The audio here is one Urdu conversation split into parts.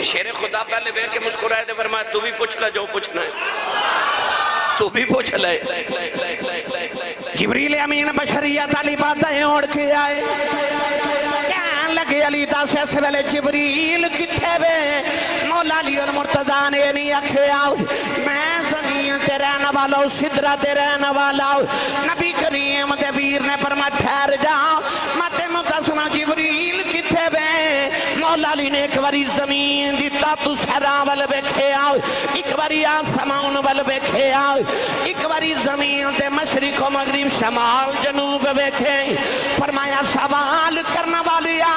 شیر خدا پہلے بیٹھ کے مسکرائے تھے، فرمایا تو بھی پوچھ لے جو پوچھنا ہے، تو بھی پوچھ لے۔ جبریل امین بشریت علی باتیں اوڑ کے آئے، کہنے لگے علی دا سے ویلے جبریل کتھے بے؟ مولا علی اور مرتضیٰ نے نہیں آکھے آؤ، میں زمین تے رہنا والا ہوں، سدرہ تے رہنا والا ہوں۔ نبی کریم تے ویر نے فرمایا ٹھہر جاؤ، میں تینوں دسنا جبریل کتھے بے؟ مولا علی نے ایک باری زمین دیتا تو سرا ول ویکھے آؤ، ایک باری آسمان ول ویکھے آؤ، ایک باری زمین تے مشرق و مغرب شمال جنوب ویکھے۔ فرمایا سوال کرنا والیا،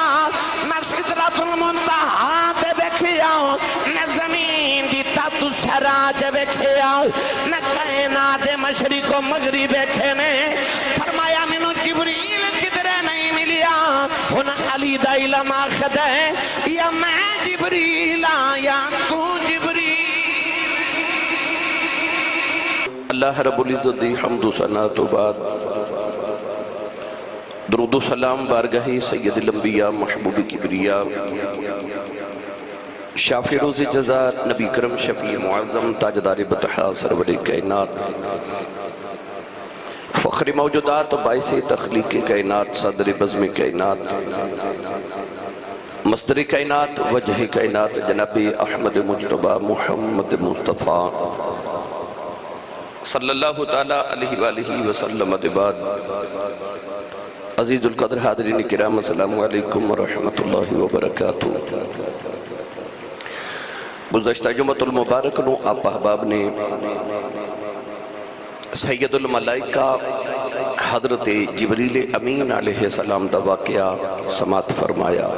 میں سدرۃ المنتہا تے ویکھے آؤ، میں زمین دیتا تو سرا تے ویکھے آؤ، میں کائنات مشرق و مغرب ویکھے نے۔ فرمایا مینوں جبریل کدھرے نہیں ملیا، ہن علی دا علم آخد ہے یا میں جبریل یا تو جبریل۔ اللہ رب العزت دی حمد و ثنا تو بعد درود و سلام بارگاہ سید الانبیاء محبوب کبریا شافع روز جزا نبی کرم شفیع معظم تاجدار بطحا سرور کائنات فخر موجودات و باعث تخلیق کائنات صدر بزم کائنات مصدر کائنات وجہ کائنات جناب احمد مجتبہ محمد مصطفیٰ صلی اللہ تعالیٰ علیہ وآلہ وسلم بعد عزیز القدر حاضرین کرام السلام علیکم ورحمۃ اللہ وبرکاتہ۔ گزشتہ جمعۃ المبارک نو آپ احباب نے سید الملائکہ حضرت جبریل امین علیہ السلام دا واقعہ سماعت فرمایا۔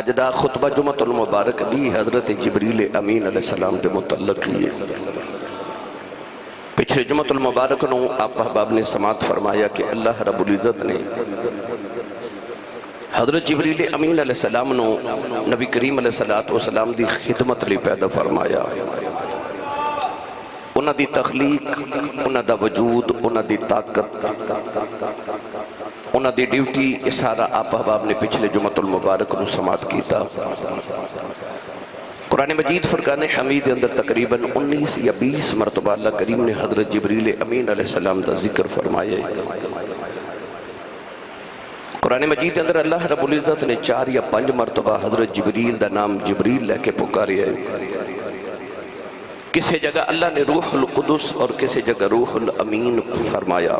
اج دا خطبہ جمعۃ المبارک بھی حضرت جبریل امین علیہ السلام دے متعلق لیے۔ پچھلے جمعۃ المبارک نو آپ احباب نے سماعت فرمایا کہ اللہ رب العزت نے حضرت جبریل امین علیہ السلام نو نبی کریم علیہ السلام دی خدمت لی پیدا فرمایا۔ انہاں دی تخلیق، انہاں دا وجود، انہاں دی طاقت، انہاں دی ڈیوٹی، یہ سارا آپ احباب نے پچھلے جمعۃ المبارک نو سماعت کیتا۔ قرآن مجید فرقان حمید اندر تقریباً 19 یا 20 مرتبہ اللہ کریم نے حضرت جبریل امین علیہ السلام دا ذکر فرمایا ہے۔ قرآن مجید اندر اللہ رب العزت نے 4 یا 5 مرتبہ حضرت جبریل دا نام جبریل لے کے پکارے ہے۔ کسی جگہ اللہ نے روح القدس اور کسی جگہ روح الامین فرمایا۔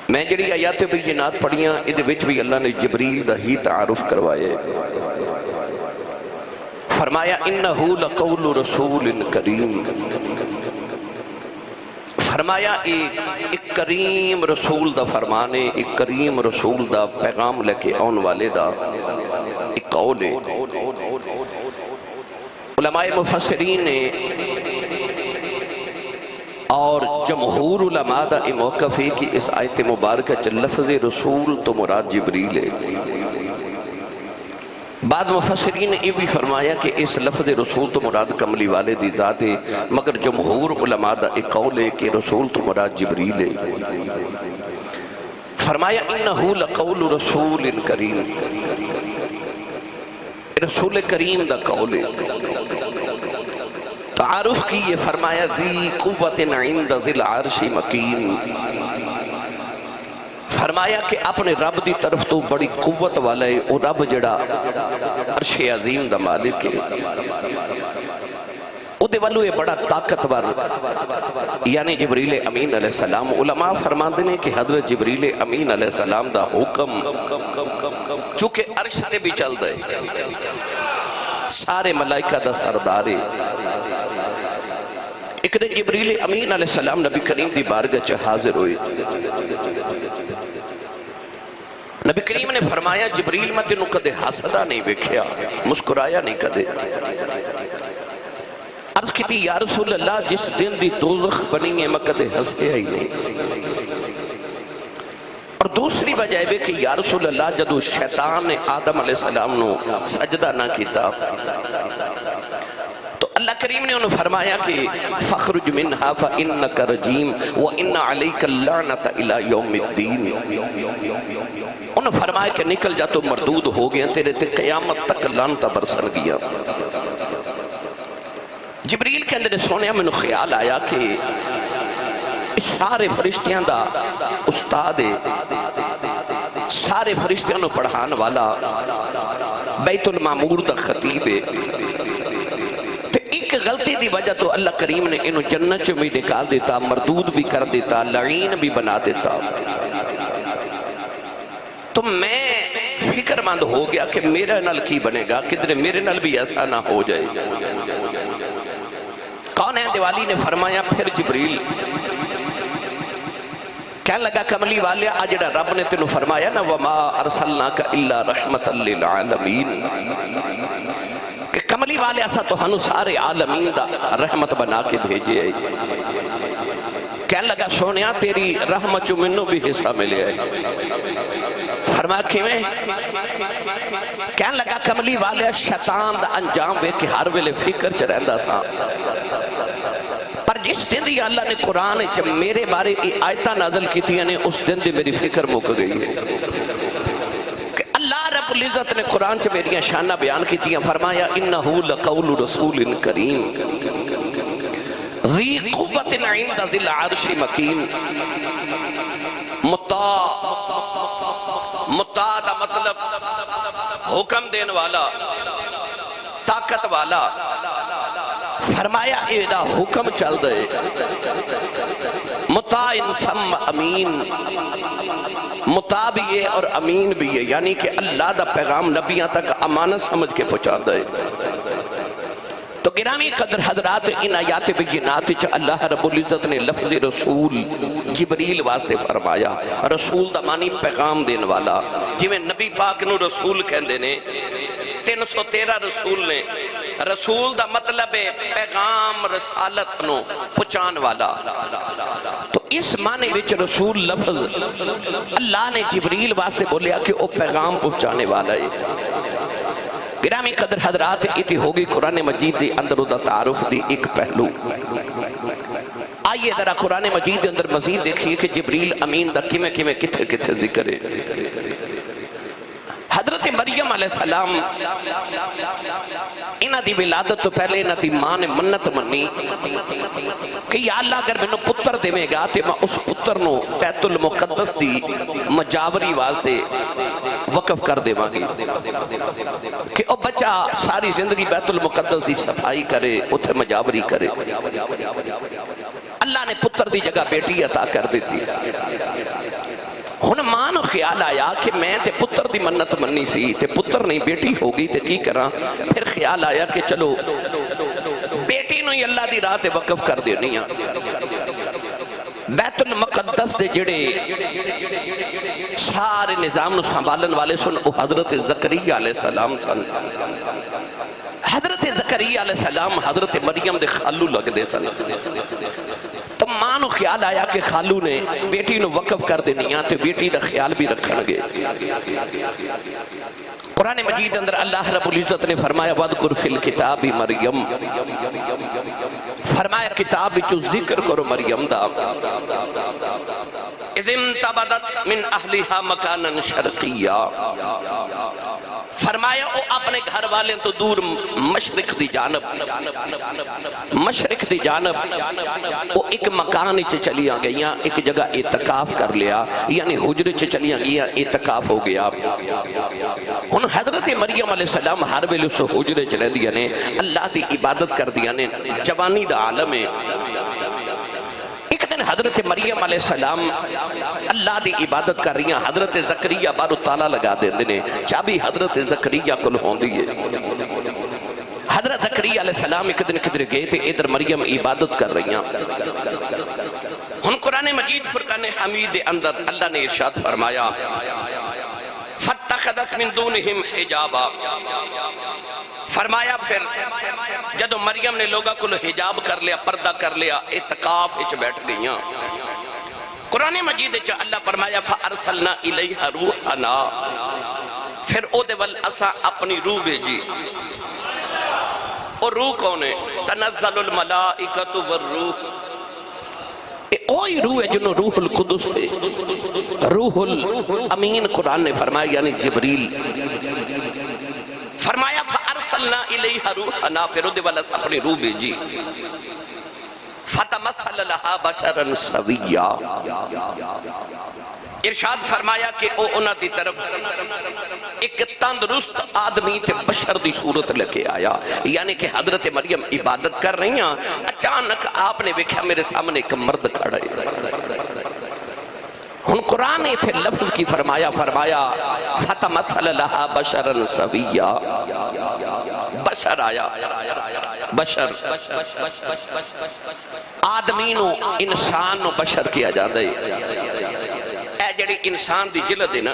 میں جڑی آیات بینات پڑھیاں ادھے وچ بھی اللہ نے جبریل دا ہی تعارف کروائے، فرمایا انہو لقول رسول کریم، فرمایا ایک کریم رسول دا فرمانے، ایک کریم رسول دا پیغام لے کے آن والے دا ایک قول ہے۔ علماء مفسرین نے اور جمہور علماء دا موقف ہے کہ اس آیت مبارکہ چ لفظ رسول تو مراد جبریل ہے۔ بعض مفسرین نے یہ بھی فرمایا کہ اس لفظ رسول تو مراد کملی والے دی ذات ہے، مگر جمہور علماء دا ایک قول ہے کہ رسول تو مراد جبریل ہے۔ فرمایا انہو لقول رسول کریم، رسول کریم دا قول ہے۔ تعارف کی یہ فرمایا ذی قوت عند ذی العرش مکین، فرمایا کہ اپنے رب دی طرف تو بڑی قوت والا ہے، وہ رب جڑا عرش عظیم دا مالک ہے، وہ دے والو یہ بڑا طاقتور یعنی جبریل امین علیہ السلام۔ علماء فرماندے نے کہ حضرت جبریل امین علیہ السلام دا حکم چونکہ عرش تے بھی چل دے، سارے ملائکہ دا سردارے۔ ایک دن جبریل امین علیہ السلام نبی کریم دی بارگاہ چ حاضر ہوئے۔ نبی کریم نے فرمایا جبریل میں تینوں کدے حسدہ نہیں ویکھیا، مسکرایا نہیں کدے۔ عرض کی بھی یا رسول اللہ جس دن دی دوزخ بنی ہے میں کدے ہنسیا ہی نہیں۔ اور دوسری وجہ ہے کہ یا رسول اللہ جدو شیطان نے آدم علیہ السلام نو سجدہ نہ کیتا تو اللہ کریم نے انہوں فرمایا کہ فخرج منہا فإنک رجیم وإن علیک اللعنت الى یوم الدین۔ انہوں فرمایا کہ نکل جا تو مردود ہو گیا تیرے تے قیامت تک لعنتاں برسن گیا جبریل کے اندر سونے میں خیال آیا کہ سارے فرشتیاں دا استاد سارے فرشتیاں نو پڑھان والا بیت المعمور دا خطیب تے ایک غلطی دی وجہ تو اللہ کریم نے انہوں جنت سے بھی نکال دیتا مردود بھی کر دیتا لعین بھی بنا دیتا تو میں فکر مند ہو گیا کہ میرے نال کی بنے گا کدھر میرے نال بھی ایسا نہ ہو جائے کون ہے دیوالی نے فرمایا پھر جبریل کہنے لگا کملی والے آجڑا رب نے تینوں فرمایا نا وَمَا أَرْسَلْنَاكَ إِلَّا رَحْمَةً لِلْعَالَمِينَ کہ کملی والے ایسا تو ہنو سارے عالمین دا رحمت بنا کے بھیجے آئی کہنے لگا سونیا تیری رحمت جو منو بھی حصہ ملے آئی فرمایا کیویں کہنے لگا کملی والے شیطان دا انجام بے کہ ہر ویلے فکر چ رہندا سا پر جس دن دی اللہ نے قرآن جب میرے بارے آیتاں نازل کی تھی نے اس دن دی میری فکر مک گئی ہے کہ اللہ رب العزت نے قرآن سے میری شانہ بیان کی تھی فرمایا انہو لقول رسول کریم ذی قوت عند ذی العرش مکین مطاع دا مطلب حکم دین والا طاقت والا فرمایا ایدہ حکم چل دے مطاع ثم امین مطاع بھی ہے اور امین بھی ہے یعنی کہ اللہ دا پیغام نبیاں تک امانت سمجھ کے پہنچا دے تو گرامی قدر حضرات ان آیات بینات چا اللہ رب العزت نے لفظ رسول جبریل واسطے فرمایا رسول دا معنی پیغام دین والا جی میں نبی پاک نو رسول کہندے نے 313 رسول نے رسول دا مطلب ہے پیغام رسالت نو پہنچان والا تو اس معنی وچ رسول لفظ اللہ نے جبریل واسطے بولیا کہ وہ پیغام پہنچانے والا ہے گرامی قدر حضرات ایتی ہوگی قرآن مجید دی اندر دا تعارف دی ایک پہلو آئیے ذرا قرآن مجید دی اندر مزید دیکھئے کہ جبریل امین دا کمیں کمیں کتھے کتھے ذکر ہے حضرت مریم علیہ السلام انہ دی ولادت تو پہلے انہ دی ماں نے منت منی کہ یا اللہ اگر میں پتر دے میں گا تے میں اس پتر نو بیت المقدس دی مجاوری واسطے وقف کر دے مانگی کہ او بچہ ساری زندگی بیت المقدس دی صفائی کرے اتھے مجاوری کرے اللہ نے پتر دی جگہ بیٹی عطا کر دیتی ہن ماں نو خیال آیا کہ میں تے پتر دی منت منی سی تے پتر نہیں بیٹی ہوگی تے کی کراں پھر خیال آیا کہ چلو بیٹی نو ہی اللہ دی راہ تے وقف کر دینی بیت المقدس دے جڑے سارے نظام نو سنبھالن والے سن او حضرت زکریا علیہ السلام سن حضرت زکریا علیہ السلام حضرت مریم دے خالو لگ دے سن تو ماں نو خیال آیا کہ خالو نے بیٹی نو وقف کر دینیاں تو بیٹی دا خیال بھی رکھن گے قرآن مجید اندر اللہ رب العزت نے فرمایا وَذْكُرْ فِي الْكِتَابِ مریم فرمایا کتاب بچو ذکر کرو مریم دا اِذِ انْتَبَدَتْ مِنْ أَهْلِهَا مَكَانًا شَرْقِيًّا فرمایا او اپنے گھر والے تو دور مشرق دی جانب او ایک مکان چے چلیاں گئیاں ایک جگہ اعتکاف کر لیا یعنی حجرے چے چلیاں گئیاں اعتکاف ہو گیا ان حضرت مریم علیہ السلام ہر ویلے اس حجرے چلے دیا نے اللہ دی عبادت کر دیا نے جوانی دا عالم ہے حضرت مریم علیہ السلام اللہ دی عبادت کر رہی ہیں حضرت زکریہ بارو تالا لگا دیں دینے چابی حضرت زکریہ کل ہون دیئے حضرت زکریہ علیہ السلام ایک دن کدھر گئے تھے ادھر مریم عبادت کر رہی ہیں ہن قرآن مجید فرقان حمید اندر اللہ نے ارشاد فرمایا فَاتَّخَذَتْ مِن دُونِهِمْ حِجَابًا فرمایا پھر جدو مریم نے لوگا کو حجاب کر لیا پردہ کر لیا اعتکاف اچھ بیٹھ گئیاں قرآن مجید اچھ اللہ فرمایا فَأَرْسَلْنَا إِلَيْهَا رُوحَنَا پھر او دے والاسا اپنی روح بھیجی اور روح کون ہے تنزل الملائکۃ والروح کوئی روح ہے جنہوں روح القدس دے روح الامین قرآن نے فرمایا یعنی جبریل فرمایا فَأَرْسَلْنَا إِلَيْهَا رُوحَنَا پھر دے والا اپنی روح بھیجی فَتَمَثَّلَ لَهَا بَشَرًا سَوِيًّا ارشاد فرمایا کہ او انہاں دی طرف ایک تندرست آدمی تے بشر دی صورت لکے آیا یعنی کہ حضرت مریم عبادت کر رہی ہیں اچانک آپ نے دیکھا میرے سامنے ایک مرد کھڑا ہے ہن قرآن نے تھے لفظ کی فرمایا فَتَمَثَّلَ لَهَا بَشَرًا سَوِيًّا بشر آیا بشر آدمینو انسان نو بشر کیا جاندے اے جڑی انسان دی جلد ہے نا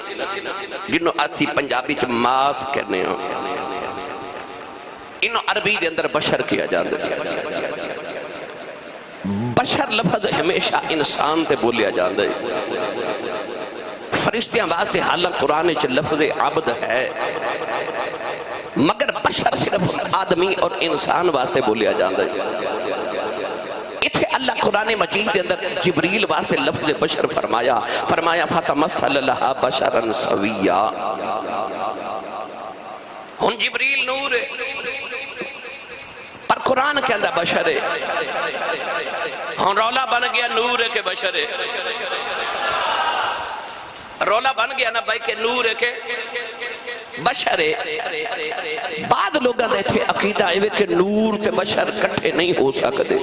جنہوں اسی پنجابی چ ماس کہنے ہیں انہوں عربی دے اندر بشر کیا جاندے بشر لفظ ہمیشہ انسان تے بولیا جاندے فرشتیاں واسطے حالہ قرآن چ لفظ عبد ہے مگر بشر صرف آدمی اور انسان واسطے بولیا جاندے اتھے اللہ قرآن مجید کے اندر جبریل واسطے لفظ بشر فرمایا فَتَمَثَّلَ لَهَا بَشَرًا سَوِيًّا ہن جبریل نور ہے پر قرآن کے اندر بشر ہے ہن رولا بن گیا نور ہے کہ بشر ہے رولا بن گیا نا بھائی کہ نور ہے کہ بشر ہے بعد لوگاں دے تھے عقیدہ ہے کہ نور تے بشر کٹھے نہیں ہو سکتے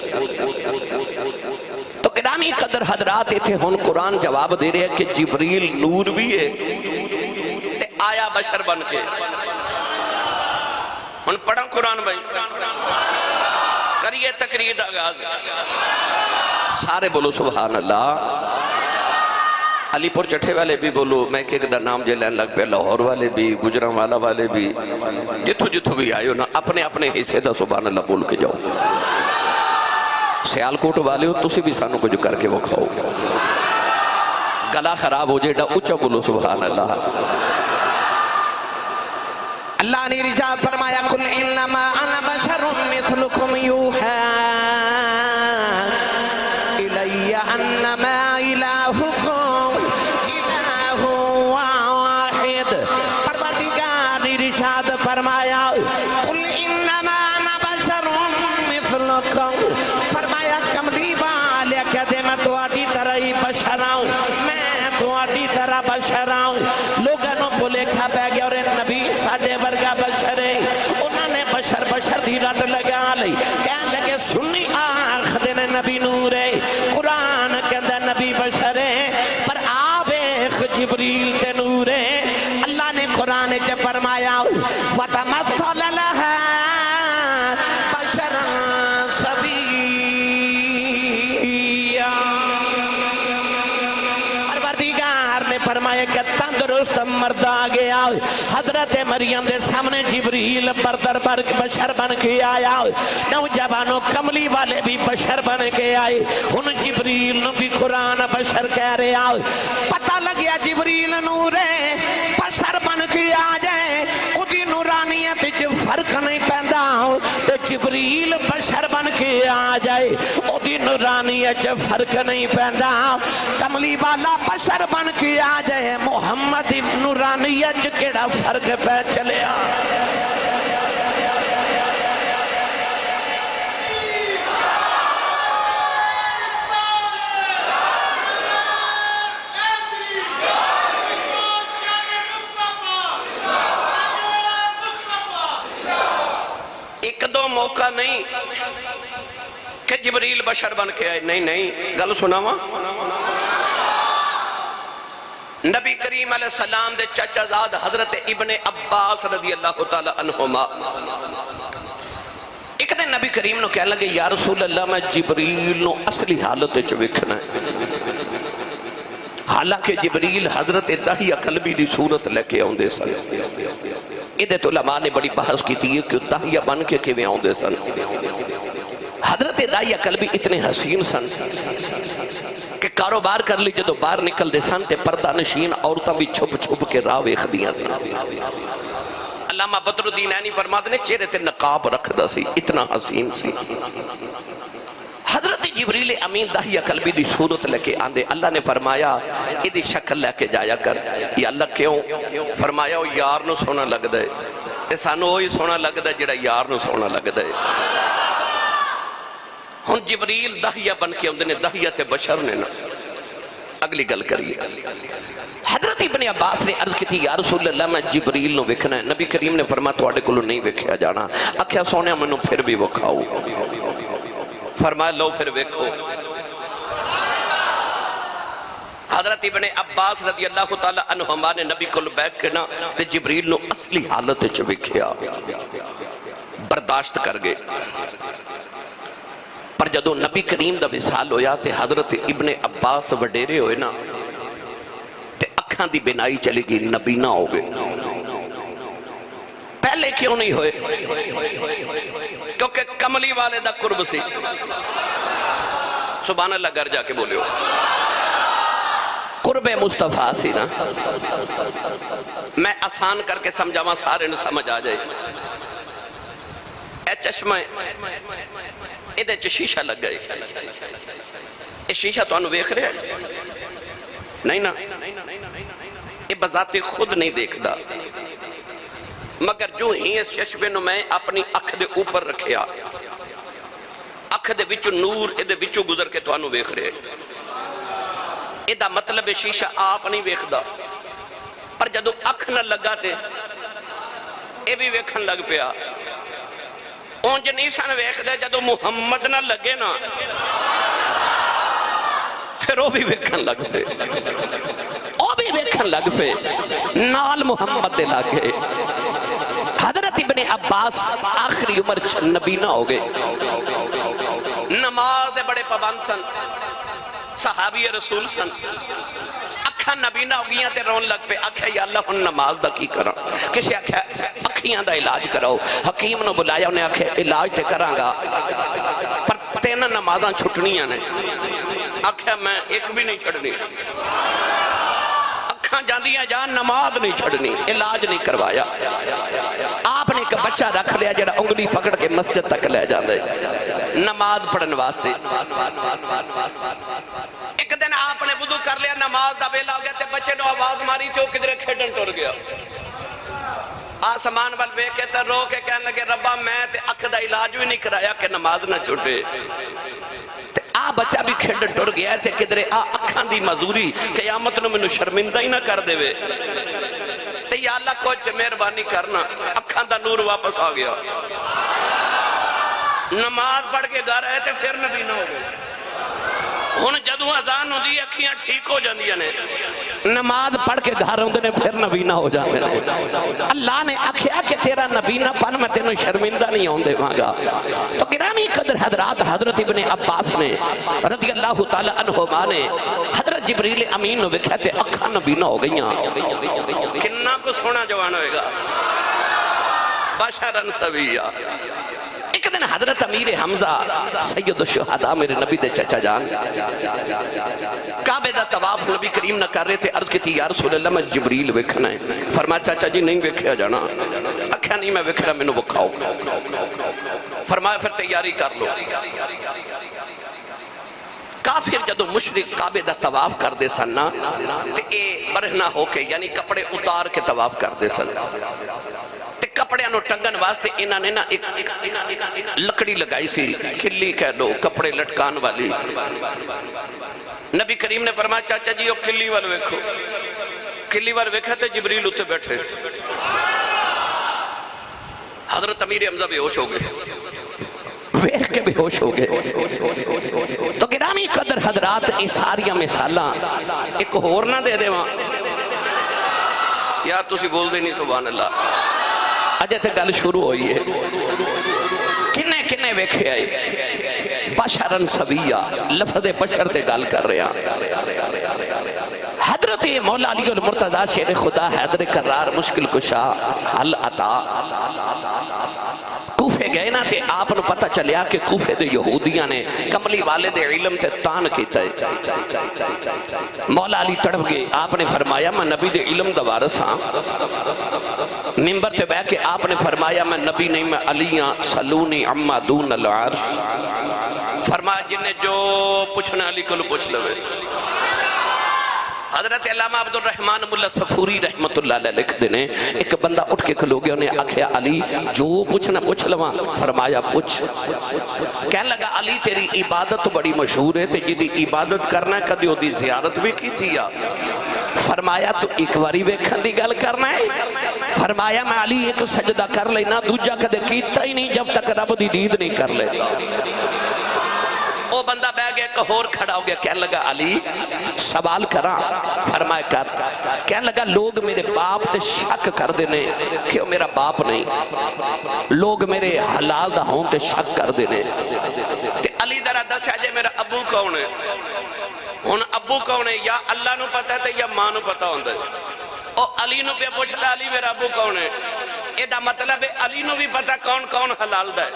تو گرامی قدر حضرات تھے ہن قرآن جواب دے رہے ہیں کہ جبریل نور بھی ہے تے آیا بشر بن کے ہن پڑھا قرآن بھائی کریے تقریر دا آغاز سارے بولو سبحان اللہ علی پور چٹھے والے بھی بولو میں کہ دا نام جے لین لگ پہ لاہور والے بھی گجران والا والے بھی جتھو بھی آئے ہو نا اپنے حصے دا سبحان اللہ بول کے جاؤ سیالکوٹ والے ہو تسی بھی سانو کچھ کر کے وہ کھاؤ گلا خراب ہو جائے ڈا اچھا بولو سبحان اللہ اللہ نے رجال فرمایا قُلْ إِنَّمَا أَنَا بَشَرٌ مِثْلُكُمْ يُوحَى إِلَيَّ أَنَّمَا إِلَٰهُكُمْ إِلَٰهٌ وَاحِدٌ پروردگار نے ارشاد فرمایا قُلْ إِنَّمَا أَنَا بَشَرٌ مِثْلُكُمْ فرمایا کملی والے کہتے میں تواڈی طرح ہی بشر ہوں میں تواڈی طرح بشر ہوں لوگوں کو لکھا پہ گیا اور نبی ساڑھے ورگا بشر ہے انہوں نے بشر دی رٹ لگا لی کہنے لگے سنی آخ دینے نبی نور ہے قرآن کے اندر نبی بشر ہے پر آپ ایک جبریل دے نور ہے اللہ نے قرآن کے فرمایا وَتَمَثَّلَ لَهَا بَشَرًا سَوِيًّا پروردگار نے فرمایا کہ تندرست مرد آ گیا حضرت مریم دے سامنے جبریل بردر بشر بن کے آیا نوجوانوں کملی والے بھی بشر بن کے آئے ان جبریل نو بھی قرآن بشر کہہ رہے آؤ پتہ لگیا جبریل نور ہے بشر بن کے آ جائے ادھی نورانیت جو فرق نہیں پیدا ہو تو جبریل بشر بن کے آ جائے ادھی نورانیت جو فرق نہیں پیدا کملی والا بشر بن کے آ جائے محمد نورانیت جو کیڑا فرق پہ چلے آ ایک دو موقع نہیں کہ جبریل بشر بن کے آئے نہیں گل سنا وا نبی کریم علیہ السلام دے چچا زاد حضرت ابن عباس رضی اللہ تعالی عنہما ایک دن نبی کریم نو کہہ لگے یا رسول اللہ میں جبریل نو اصلی حالت چوکھنا ہے حالانکہ جبریل حضرت داہیہ قلبی دی صورت لے کے آؤں دے سن ادھے علماء نے بڑی بحث کی تھی کہ داہیہ بن کے کیویں آؤں دے سن حضرت داہیہ قلبی اتنے حسین سن کہ کاروبار کر لی جدو باہر نکل دے سن تے پردہ نشین عورتاں بھی چھپ چھپ کے راہ ویکھ دیاں سن علامہ بدر الدین عینی فرماتے نے چہرے تے نقاب رکھ دا سی اتنا حسین سی حضرت جبریل امین داہیہ قلبی دی صورت لے کے آندے اللہ نے فرمایا ایدی شکل لے کے جایا کر یا اللہ کیوں فرمایا وہ یار نو سونا لگ دے تے سانو وہی سونا لگ دے جڑا یار نو سونا لگ دے ہن جبریل داہیہ بن کے آندے نے داہیہ تے بشر نے نا اگلی گل کریے حضرت ابن عباس نے عرض کی تھی یا رسول اللہ میں جبریل نو وکھنا ہے نبی کریم نے فرمایا تواڈے کولوں نہیں وکھیا جانا آکھیا سونے مینوں پھر بھی وکھاؤ فرمایا لو پھر ویکھو حضرت ابن عباس رضی اللہ تعالی عنہما نے نبی کول بیٹھ کے نا تے جبریل نو اصلی حالت وچ ویکھیا برداشت کر گئے پر جدو نبی کریم دا وصال ہویا تے حضرت ابن عباس وڈیرے ہوئے نا تے اکھاں دی بینائی چلی گئی نبینا ہو گئے پہلے کیوں نہیں ہوئے کیونکہ کملی والے دا قرب سی سبحان اللہ گھر جا کے بولے ہو قرب مصطفیٰ سی نا میں آسان کر کے سمجھاواں سارے نے سمجھ آ جائے اے چشمہ ادھے چ شیشہ لگ گئے اے شیشہ تو انہوں ویکھ رہے ہیں نہیں نا اے بذات خود نہیں دیکھدا مگر جو ہی اس چشمے نو میں اپنی اکھ دے اوپر رکھیا اکھ دے وچو نور ادھے وچو گزر کے تو انہوں ویکھ رہے ہیں ادھا مطلب شیشہ آپ نہیں ویکھدا پر جدو اکھ نہ لگا تے اے بھی ویکھن لگ پیا اونج نیسان ویکھ دے جدو محمد نہ لگے نا پھر وہ بھی ویکھن لگ پے وہ بھی ویکھن لگ پے نال محمد دے لگے حضرت ابن عباس آخری عمر نبی نہ ہو گئے نماز دے بڑے پابند سن صحابی رسول سن اکھاں نبی نہ ہو گیا تے رون لگ پہ آکھا یا اللہ ہن نماز دا کی کرا کسی آکھا اکھیاں دا علاج کراؤ حکیم نے بلایا انہیں آکھا علاج تے کراں گا پر تینا نمازاں چھٹنیاں نے آکھا میں ایک بھی نہیں چھڑنی اکھاں جاندیاں جان نماز نہیں چھڑنی علاج نہیں کروایا آپ نے ایک بچہ رکھ لیا جڑا انگلی پکڑ کے مسجد تک لے جاندے نماز پڑھن واسطے ایک دن آپ نے وضو کر لیا نماز دا ویلا ہو گیا تے بچے نو آواز ماری تے وہ کدھر کھیڈن ٹر گیا آسمان وال ویکھ کے تے رو کے کہنے لگے ربا میں تے اکھ دا علاج بھی نہیں کرایا کہ نماز نہ چھوٹے تے آ بچہ بھی کھیڈن ٹر گیا تے کدھر آ اکھاں دی مزوری قیامت نو مینوں شرمندہ ہی نہ کر دے وے تے یا اللہ کچھ مہربانی کرنا اکھاں دا نور واپس آ گیا نماز پڑھ کے گھر آئے تے پھر نبی نہ ہو گئے ہن جدوں اذان ہوندی اکھیاں ٹھیک ہو جاندیاں نے نماز پڑھ کے گھر ہوندے نے پھر نبی نہ ہو جاندے نے اللہ نے آکھیا کہ تیرا نبی نہ پن میں تینوں شرمندہ نہیں ہوندے مانگا تو گرامی قدر حضرات حضرت ابن عباس نے رضی اللہ تعالی عنہما نے حضرت جبریل امین نو ویکھیا تے اکھاں نبی نہ ہو گئیاں کنا کو سونا جوان ہوئے گا بشرن سویہ ایک دن حضرت امیر حمزہ سید الشہداء میرے نبی دے چچا جان کعبے دا طواف نبی کریم نہ کر رہے تھے عرض کی تھی یا رسول اللہ میں جبریل ویکھنا ہے فرمایا چاچا جی نہیں ویکھیا جانا اکھیا نہیں میں ویکھنا میں نو وکھاؤ فرمایا پھر تیاری کر لو کافر جدو مشرک کعبے دا طواف کر دے سن نا تے اے برہنہ ہو کے یعنی کپڑے اتار کے طواف کر دے سن کپڑے انہوں ٹنگن واسطے انہاں نے نا ایک لکڑی لگائی سی کھلی کہہ لو کپڑے لٹکان والی نبی کریم نے فرمایا چاچا جی وہ کھلی وال ویکھو کھلی وال ویکھا تے جبریل اتے بیٹھے حضرت امیر حمزہ بے ہوش ہو گئے ویکھ کے بے ہوش ہو گئے تو گرامی قدر حضرات ای ساریاں مثالاں ایک ہور نہ دے دے وہاں یار تسی بول دے نہیں سبحان اللہ اجے تے گل شروع ہوئی ہے کنے کنے ویکھے آئے بشرن سویہ لفظ بشر تے گل کر رہے ہیں حضرت مولا علی المرتضی شیر خدا حیدر کرار مشکل کشا حل عطا کوفے گئے نا تے آپ نے پتہ چلیا کہ کوفے دے یہودیاں نے کملی والے دے علم تے تان کیتا ہے مولا علی تڑپ گئے آپ نے فرمایا میں نبی دے علم دا وارث ہاں ممبر تے بیٹھ کے آپ نے فرمایا میں نبی نہیں میں علی ہاں سلونی عما دون العرش فرمایا جنہیں جو پوچھنا علی کو پوچھ لوے حضرت علامہ عبدالرحمن ملا صفوری رحمت اللہ علیہ لکھ دینے ایک بندہ اٹھ کے کھلو گیا انہیں آکھیا علی جو پوچھنا پوچھ لواں فرمایا پوچھ کہنے لگا علی تیری عبادت بڑی مشہور ہے تے جدی عبادت کرنا ہے کدی دی زیارت بھی کی تھی یا فرمایا تو ایک واری ویکھن دی گل کرنا ہے فرمایا میں علی ایک سجدہ کر لینا دوجہ کدے کیتا ہی نہیں جب تک رب دی دید نہیں کر لیتا وہ بندہ بہ گیا ایک اور کھڑا ہو گیا کہنے لگا علی سوال کرا فرمایا کر کہنے لگا لوگ میرے باپ تے شک کر دینے کہ وہ میرا باپ نہیں لوگ میرے حلال دا ہوں تے شک کر دینے تے علی درہ دس آجے میرا ابو کون ہے ہن ابو کون ہے یا اللہ نو پتہ ہے یا ماں نو پتہ ہوندہ ہے او علی نو پہ پوچھتا علی میرا ابو کون ہے اے دا مطلب ہے علی نو بھی پتہ کون کون حلال دا ہے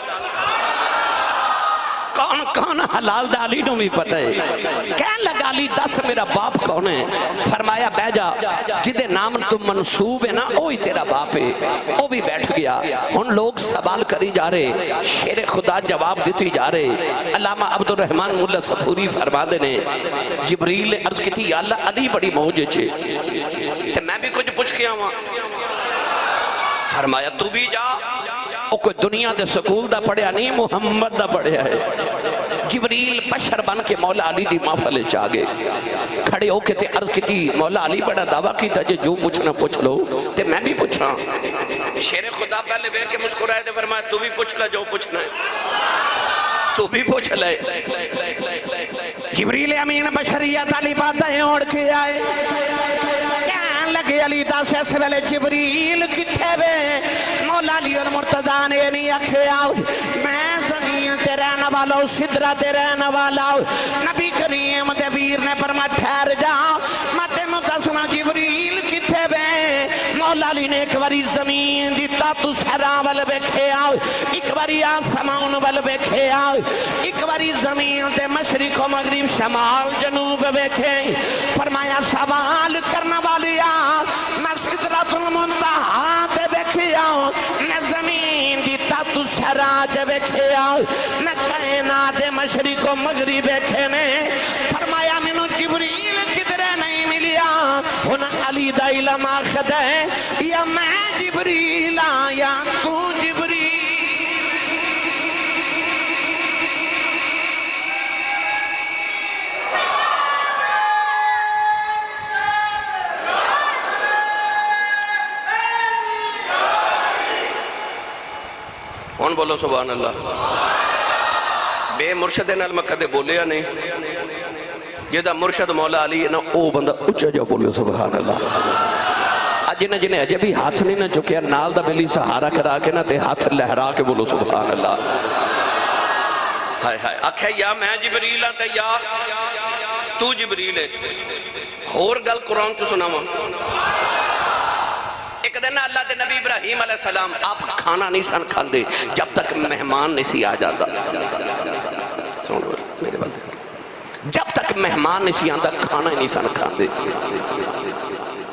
کون کون حلال دا علی نو بھی پتہ ہے کہنے لگا علی دس میرا باپ کون ہے فرمایا بہ جا جدے نام تم منصوب ہے نا وہی تیرا باپ ہے وہ بھی بیٹھ گیا ان لوگ سوال کری جا رہے شیر خدا جواب دیتی جا رہے علامہ عبدالرحمن ملا صفوری فرما دینے جبریل نے عرض کی تھی یا اللہ علی بڑی موجے چھے تے میں بھی کچھ پوچھ گیا ہوں فرمایا تو بھی جا او کوئی دنیا دے سکول دا پڑھیا نہیں محمد دا پڑھیا ہے جبریل بشر بن کے مولا علی دی محفل چاگے کھڑے ہو کے تے عرض کی تھی مولا علی بڑا دعویٰ کی تھا جو پوچھنا پوچھ لو تے میں بھی پوچھ رہا ہوں شیر خدا پہلے بیٹھ کے مسکرائے تے فرمایا تو بھی پوچھ لے جو پوچھنا ہے تو بھی پوچھ لے جبریل امین بشریت علی باتیں اوڑ کے آئے لگے علی دس اس ویلے جبریل کتھے وے مولا علی المرتضی نے نہیں آکھیا میں زمین تے رہنا والا ہوں سدرہ تے رہنا والا ہوں نبی کریم تے ویر نے فرمایا ٹھہر جا میں تینوں دسنا جبریل کتھے وے مولا علی نے ایک باری زمین دیتا تو سہرا ول ویکھے آؤ ایک باری آسمان ول ویکھے آؤ ایک باری زمین تے مشرق و مغرب شمال جنوب ویکھے فرمایا سوال کرنا والیا میں سدرۃ المنتہا تے ویکھیا میں زمین دی تاتو سہرا تے ویکھیا میں کائنات مشرق و مغرب ویکھے نے فرمایا مینوں جبریل کدھرے نہیں ملیا ہن علی دا علم آخد ہے یا میں جبریل یا تو جبریل کون بولو سبحان اللہ بے مرشد نال میں کدے بولیا نہیں جدہ مرشد مولا علی ہے نا او بندہ اچھا جا بولو سبحان اللہ جنہیں جنہیں اجے بھی ہاتھ نہیں نہ چکیا نال دا بلی سہارا کرا کے نا تے ہاتھ لہرا کے بولو سبحان اللہ ہائے ہائے آکھے یا میں جبریل ہاں تے یا تو جبریل ہے اور گل قرآن چو سنا ایک دن اللہ دے نبی ابراہیم علیہ السلام آپ کھانا نہیں سن کھاندے جب تک مہمان نہیں سی آ جاتا جب تک مہمان نہیں سی آتا کھانا ہی نہیں سن کھاندے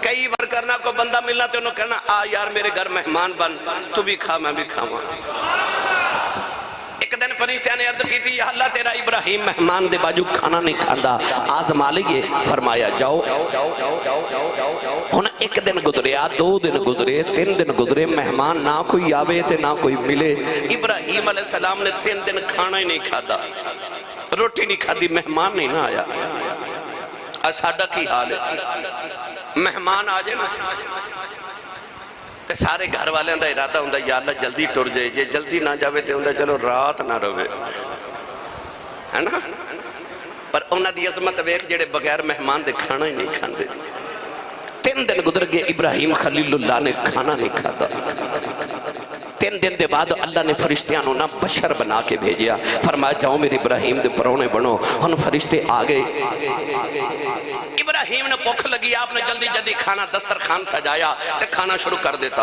کئی بار کرنا کو بندہ ملنا تو انہوں کہنا آ یار میرے گھر مہمان بن تو بھی کھا میں بھی کھاواں ایک دن فرشتہ نے عرض کی تھی یا اللہ تیرا ابراہیم مہمان دے باجو کھانا نہیں کھاندا آزما لئیے فرمایا جاؤ ہن ایک دن گزریا دو دن گزرے تین دن گزرے مہمان نہ کوئی آوے تے نہ کوئی ملے ابراہیم علیہ السلام نے 3 دن کھانا ہی نہیں کھادا روٹی نہیں کھادی مہمان نہیں نہ آیا آج ساڑھا کی حال ہے مہمان آ جائے نا تے سارے گھر والے اندھا ارادہ ہوندہ یا اللہ جلدی ٹر جائے جے جلدی نہ جاوے تے ہوندہ چلو رات نہ روے ہے نا پر انہاں دی عظمت ویکھ جڑے بغیر مہمان دے کھانا ہی نہیں کھاندے 3 دن گزر گئے ابراہیم خلیل اللہ نے کھانا نہیں کھادا 3 دن دے بعد اللہ نے فرشتیاں نو نا بشر بنا کے بھیجیا، فرمایا جاؤ میرے ابراہیم دے پرونے بنو۔ ہن فرشتے آ گئے، ابراہیم نے بھوک لگی، آپ نے جلدی جلدی کھانا دسترخوان سجایا تے کھانا شروع کر دیتا۔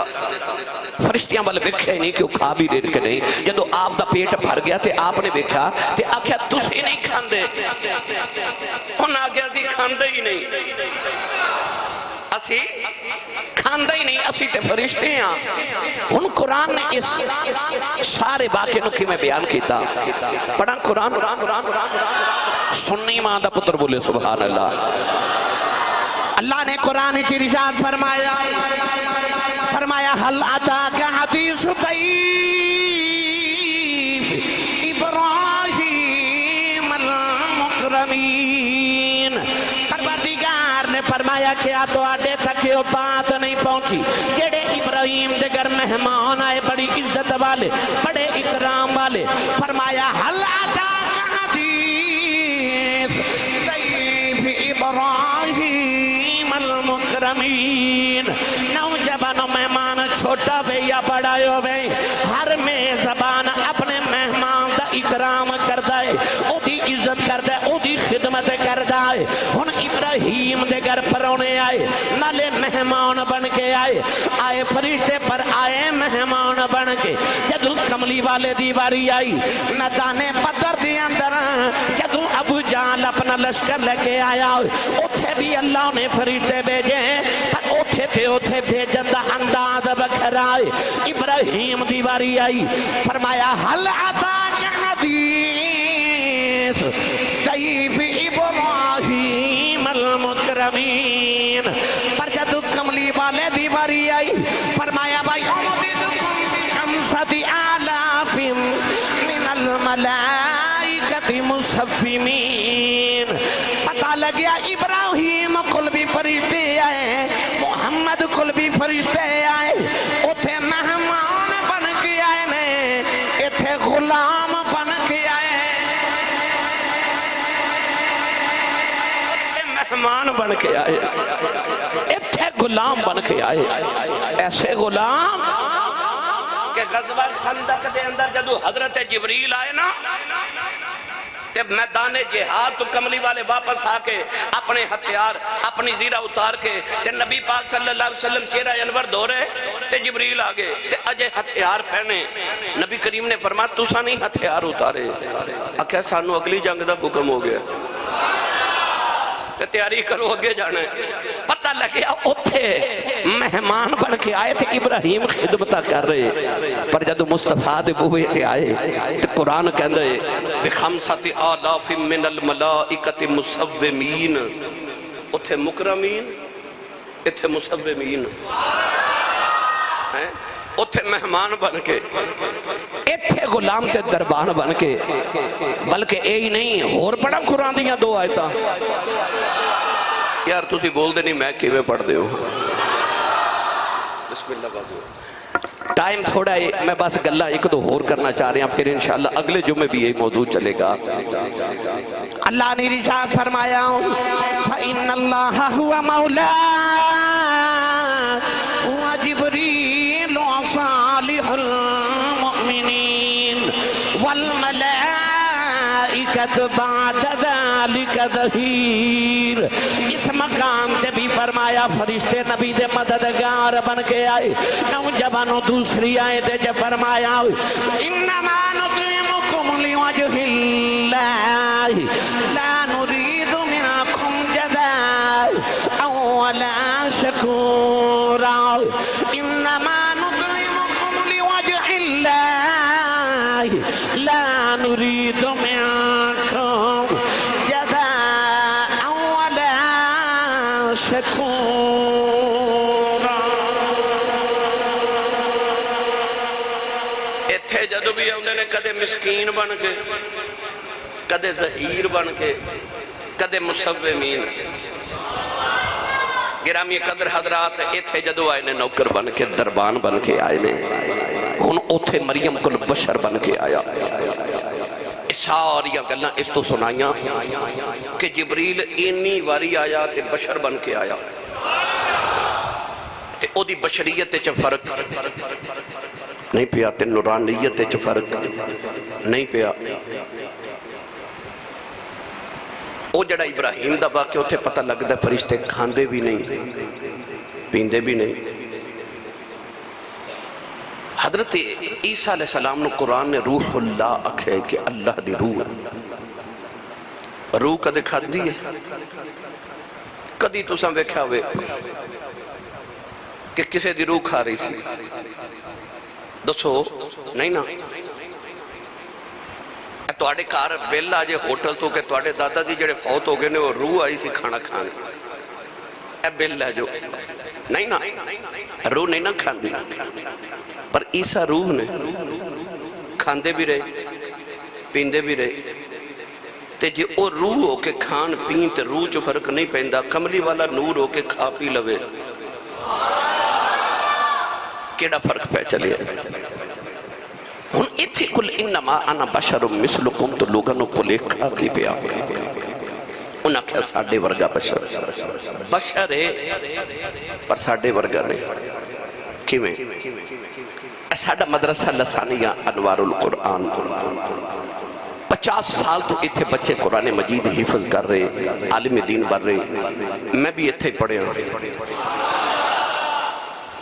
فرشتیاں والے ویکھیا نہیں کہ وہ کھا بھی رہے کہ نہیں۔ جدو آپ دا پیٹ بھر گیا تے آپ نے ویکھا تے آکھیا تسی نہیں کھاندے، انہاں آکھیا اسی کھاندے ہی نہیں، اسی کھاندے ہی نہیں، اسی تے فرشتے ہیں۔ ہن قرآن نے اس سارے واقعے نو کیویں بیان کیتا، پڑھا قرآن۔ سنی ماں دا پتر بولے سبحان اللہ۔ اللہ نے قرآن کی ارشاد فرمایا، فرمایا حل اتاک حدیث ضیف ابراہیم المکرمین۔ پروردگار نے فرمایا کیا تو آڈے تک یہ بات نہیں پہنچی جڑے ابراہیم دے گھر مہمان آئے، بڑی عزت والے، بڑے اکرام والے۔ فرمایا حل اتاک حدیث ضیف ابراہیم المکرمین۔ نوجوانوں مہمان چھوٹا بے یا بڑا ہو بے، ہر میزبان اپنے مہمان دا اکرام کردہ ہے، او دی عزت کردہ ہے، او دی خدمت کردہ ہے۔ ہن ابراہیم دے گھر پرونے آئے، نالے مہمان بن کے آئے فرشتے پر آئے مہمان بن کے۔ جدو کملی والے دی باری آئی، میدان بدر دی اندر جدو ابو جہل اپنا لشکر لے کے آیا، اوتھے بھی اللہ نے فرشتے بھیجے، پر اوتھے تھے اوتھے بھیجن دا انداز بکھرائے۔ ابراہیم دی باری آئی، فرمایا حل اتاک حدیث ضیف ابراہیم المکرمین۔ پر جدو کملی والے دی باری آئی، فرمایا بھائی امددکم بخمسۃ آلاف من الملائکۃ مصفین۔ پتہ لگیا ابراہیم کل بھی فرشتے آئے، محمد کل بھی فرشتے آئے، اتھے مہمان بن کے آئے نے، اتھے غلام بن کے آئے، مہمان بن کے آئے، اتھے غلام بن کے آئے۔ ایسے غلام کہ غزوہ خندق دے اندر جدو حضرت جبریل آئے نا، جب میدان جہاد تو کملی والے واپس آ کے اپنے ہتھیار اپنی زیرہ اتار کے تے نبی پاک صلی اللہ علیہ وسلم چہرہ انور دھو رہے تے جبریل آگے تے اجے ہتھیار پہنے۔ نبی کریم نے فرمایا تسا نہیں ہتھیار اتارے، آکھیا سانو اگلی جنگ دا حکم ہو گیا تے تیاری کرو اگے جانا ہے۔ پتہ لگیا اتھے مہمان بن کے آئے تھے، ابراہیم خدمتہ کر رہے، پر جدو مصطفیٰ دے بوئے تھے آئے تے قرآن کہندے بخمسۃ آلاف من الملائکۃ مصومین، اتھے مکرمین اتھے مصومین، اتھے مہمان بن کے، اتھے غلام تے دربان بن کے۔ بلکہ یہی نہیں، اور پڑھا قرآن دیاں دو آیتاں۔ یار تسی بول دے نہیں میں کیویں پڑھ دے ہوں۔ بسم اللہ بابو، ٹائم تھوڑا ہے، میں بس گلہ ایک دو اور کرنا چاہ رہے ہیں، پھر انشاءاللہ اگلے جمعے بھی یہی موضوع چلے گا۔ اللہ نے ارشاد فرمایا فَإِنَّ اللَّهَ هُوَ مَوْلَاكُمْ وَجِبْرِيلُ وَصَالِحُ الْمُؤْمِنِينَ وَالْمَلَائِكَةُ بَعْدَ ذَلِكَ ظَهِيرٌ۔ اس مقام سے بھی فرمایا فرشتے نبی دے مددگار بن کے آئے۔ نوجوانوں دوسری آئے تھے جب فرمایا انما نطعمکم لوجہ اللہ لا نرید منکم جزاء ولا شکورا، انما نطعمکم لوجہ اللہ لا نرید منکم جزاء ولا شکورا۔ ایتھے جدو بھی آؤں نے کدے مسکین بن کے، کدے ظہیر بن کے، کدے مصومین۔ گرامی قدر حضرات، ایتھے جدو آئے نے نوکر بن کے، دربان بن کے آئے نے، ہن اوتھے مریم کل بشر بن کے آیا۔ ساری گلاں اس تو سنائیاں کہ جبریل اینی واری آیا تے بشر بن کے آیا تے او دی بشریت تے فرق نہیں پیا تے نورانیت وچ فرق نہیں پیا او جڑا ابراہیم دا واقعہ اتھے پتہ لگدا فرشتے کھاندے بھی نہیں پیندے بھی نہیں حضرت عیسیٰ علیہ السلام نے قرآن نے روح اللہ آکھے کہ اللہ دی روح روح کدے کھاندی ہے کدی تساں ویکھیا ہوئے کہ کسے دی روح کھا رہی سی دسو نہیں نا تواڈے گھر بل آ جے ہوٹل تو کہ تواڈے دادا جی جڑے فوت ہو گئے نے وہ روح آئی سی کھانا کھانے اے بل لے جو نہیں نا روح نہیں نا کھاندی پر عیسیٰ روح نے کھاندے بھی رہے پیندے بھی رہے تے جے او روح ہو کے کھان پین تے روح جو فرق نہیں پیندا کملی والا نور ہو کے کھا پی لوے کیڑا فرق پہ چلے ہن ایتھے کل انما انا بشر مثلکم تو لوگاں نو کھا کے پیا انہاں کہا ساڈے ورگا بشر ہے پر ساڈے ورگا نہیں کیویں ساڈا مدرسہ لسانیہ انوار القرآن 50 سال تو اتھے بچے قرآن مجید حفظ کر رہے عالم دین بن رہے میں بھی اتھے پڑھے ہوں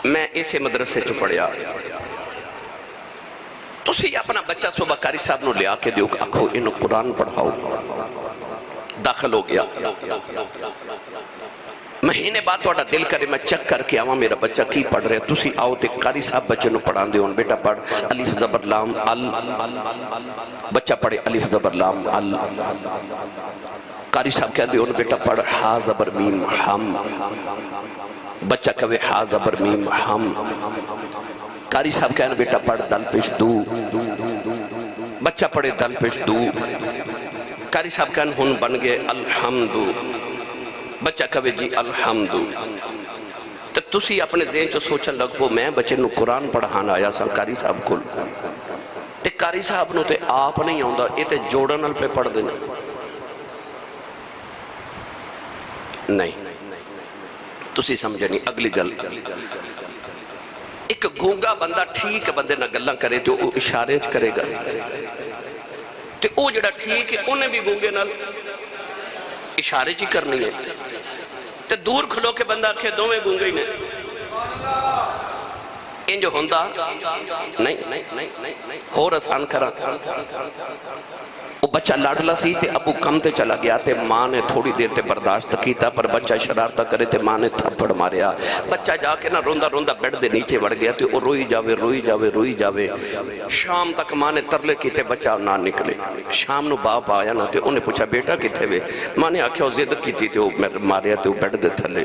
میں اسے مدرسے چو پڑھیا تسی اپنا بچہ صبح قاری صاحب نو لیا کے دیو کہ اکھو انہوں قرآن پڑھاؤ داخل ہو گیا مہینے بعد توڑا دل کرے میں چک کر کے آواں میرا بچہ کی پڑھ رہے تسی آؤ تے قاری صاحب بچے نو پڑھان دیو بیٹا پڑھ الف زبر لام ال بچہ پڑھے الف زبر لام ال قاری صاحب کہہ دیو بیٹا پڑھ ہا زبر میم ہم بچہ کہے ہا زبر میم ہم قاری صاحب کہنے بیٹا پڑھ دل پیش دو بچہ پڑھے دل پیش دو قاری صاحب کہنے ہن بن گئے الحمدو بچہ کہے جی الحمدو تو تسی اپنے ذہن چو سوچن لگ پو میں بچے نو قرآن پڑھانا آیا سا قاری صاحب کل تے قاری صاحب نو تے آپ نہیں آؤں دا یہ تے جوڑنل پہ پڑھ دینا نہیں تسی سمجھے نہیں اگلی گل ایک گونگا بندہ ٹھیک بندے نہ گلہ کرے تو وہ اشارے کرے گا تو وہ جڑا ٹھیک ہے انہیں بھی گونگے نال اشارے چی کرنی ہے تو دور کھلو کے بندہ کھے دو میں گونگے ہی نہیں ان جو ہوندہ نہیں ہو رسان کرا وہ بچہ لاڈلا سی تے ابو کم تے چلا گیا تے ماں نے تھوڑی دیر تے برداشت کیتا پر بچہ شرارتہ کرے تے ماں نے تھپڑ ماریا بچہ جا کے نا روندہ بیڈ دے نیچے بڑھ گیا تے وہ روئی جاوے شام تک ماں نے ترلے کیتے بچہ نہ نکلے شام نو باپ آیا نا تے انہیں پوچھا بیٹا کتے وے ماں نے آکھیا وہ زد کیتی تے وہ ماریا تے وہ بیڈ دے تھلے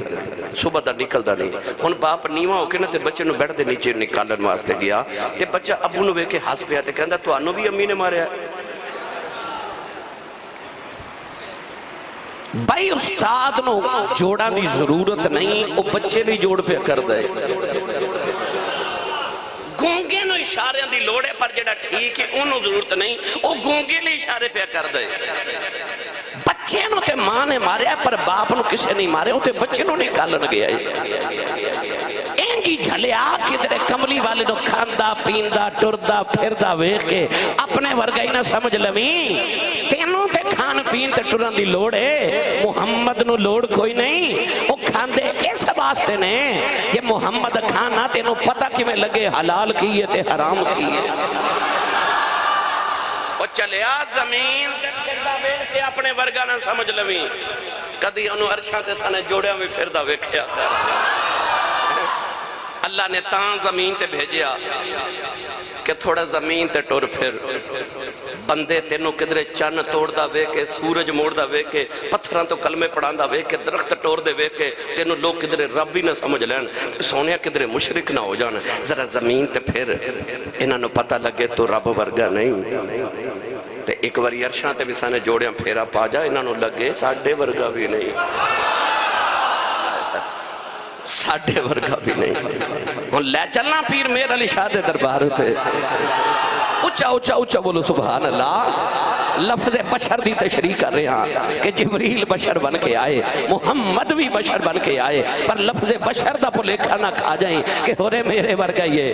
صبح دا نکل دا نہیں ہن باپ نیواں ہو کے نا تے بچے نو بیڈ دے نیچے نکالن واسطے گیا تے بچہ ابو نو وے کے ہس پیا تے کہندا تو انو بھی امی نے ماریا بھائی استاد نو جوڑا دی ضرورت نہیں وہ بچے نہیں جوڑ پہ کر دے گونگے نو اشارے دی لوڑے پر جڑا ٹھیک ہے انہوں ضرورت نہیں وہ گونگے لے اشارے پہ کر دے بچے نو تے ماں نے ماریا پر باپ نو کسے نہیں مارے وہ تے بچے نو نہیں کالن گیا اینجی جھلیا کدھرے کملی والے نو کھاندہ پیندہ ٹردہ پھردہ ویخ کے اپنے ورگائی نہ سمجھ لمیں تینوں تے کھان پین تے ٹرن دی لوڑ ہے محمد نو لوڑ کوئی نہیں وہ کھاندے اس واسطے نے یہ محمد کھانا تینوں پتہ کی میں لگے حلال کیے تے حرام کیے وہ چلیا زمین تے پھردہ ویخ کے اپنے ورگا نہ سمجھ لمیں کدی انہوں عرشاں تے سانے جوڑے میں پھردہ ویکھیا اللہ نے تاں زمین تے بھیجیا کہ تھوڑا زمین تے ٹور پھر بندے تینوں کدھرے چن توڑ دا وے کے سورج موڑ دا وے کے پتھران تو کلمے پڑھان دا وے کے درخت ٹور دے وے کے تینوں لوگ کدھرے رب ہی نہ سمجھ لین سونیا کدھرے مشرک نہ ہو جانا ذرا زمین تے پھر انہاں نو پتہ لگے تو رب ورگا نہیں تے ایک واری عرشاں تے بھی سانے جوڑیاں پھیرا پا جا انہاں نو لگے ساڑھے ورگا بھی نہیں ساڑھے ورگا بھی نہیں لے چلنا پیر میرا علی شاہ دے دربار ہوتے اچھا بولو سبحان اللہ لفظ بشر دی تشریح کر رہے ہیں کہ جبریل بشر بن کے آئے محمد بھی بشر بن کے آئے پر لفظ بشر دا پلیکھا نہ کھا جائیں کہ ہورے میرے ورگا یہ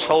100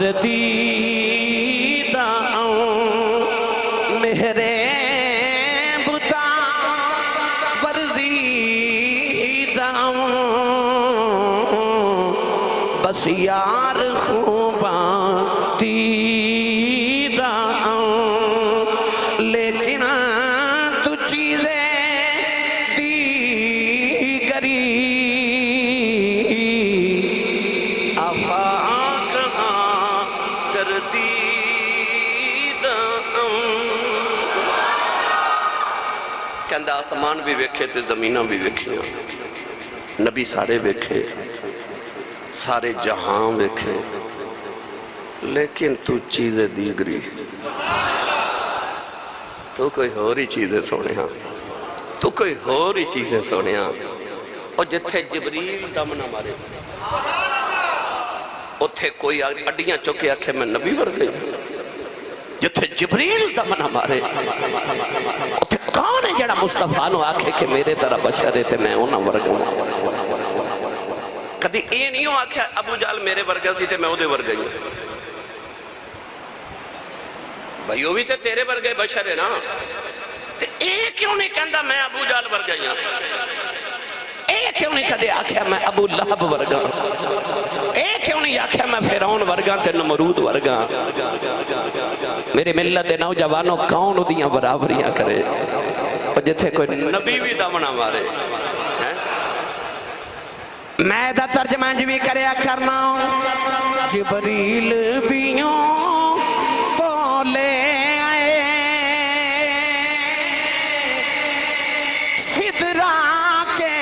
گردیدہ میرے بتا ورزیدہ بس یار خوباں دیدہ لیکن تو چیزیں دیگری آفاق کہاں گردیدہ کہندہ آسمان بھی ویکھے تے زمینہ بھی ویکھے نبی سارے ویکھے سارے جہاں ویکھے لیکن تو چیزیں دیگری تو کوئی اور ہی چیزیں سونے ہاں تو کوئی اور ہی چیزیں سونے ہاں اور جتھے جبریل دم نہ مارے اتھے کوئی اڈیاں چکے آکھے میں نبی ور گئی جتھے جبریل دم نہ مارے اتھے کون ہے جڑا مصطفیٰ نو آکھے کہ میرے طرح بشر ہے تے میں انہاں ور گئی کدی اے نہیں ہو آکھے ابو جال میرے ورگا سی تے میں او دے ور گئی بھائیو بھی تے تیرے ور گئے بشر ہے نا تے اے کیوں نہیں کہندہ میں ابو جال ور گئی ہوں اے کیوں نہیں کدے آکھے میں ابو لہب ورگا اے کیوں نہیں آکھے میں فیرون ورگا تے نمرود ورگا میرے ملت نوجوانوں کون دیاں برابریاں کرے اور جتھے کوئی نبی بھی دمنا مارے میں دا ترجمہ بھی کریا کرنا جبریل بیوں بولے آئے سدرا کے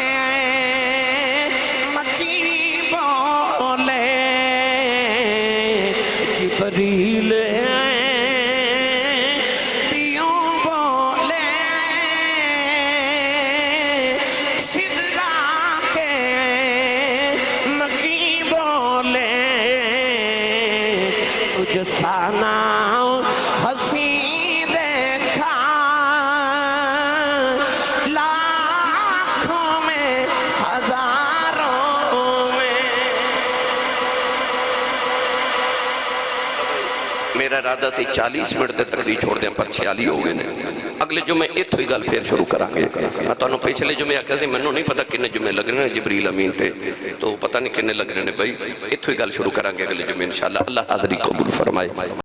مکی بولے جبریل آئے بیوں بولے سدرا کے مکی بولے تجھ سانا ہنسی دیکھا لاکھوں میں ہزاروں میں میرا ارادہ سی 40 منٹ دے تقریر چھوڑ دیں پر 46 ہو گئے اگلے جمعے اتھو ہی گل پھر شروع کرانگے میں تو انہوں پچھلے جمعے آکھا سی میں نہیں پتا کنے جمعے لگنے ہیں جبریل امین تے تو پتہ نہیں کنے لگنے ہیں بھائی اتھو ہی گل شروع کرانگے اگلے جمعے انشاءاللہ اللہ حاضری قبول فرمائے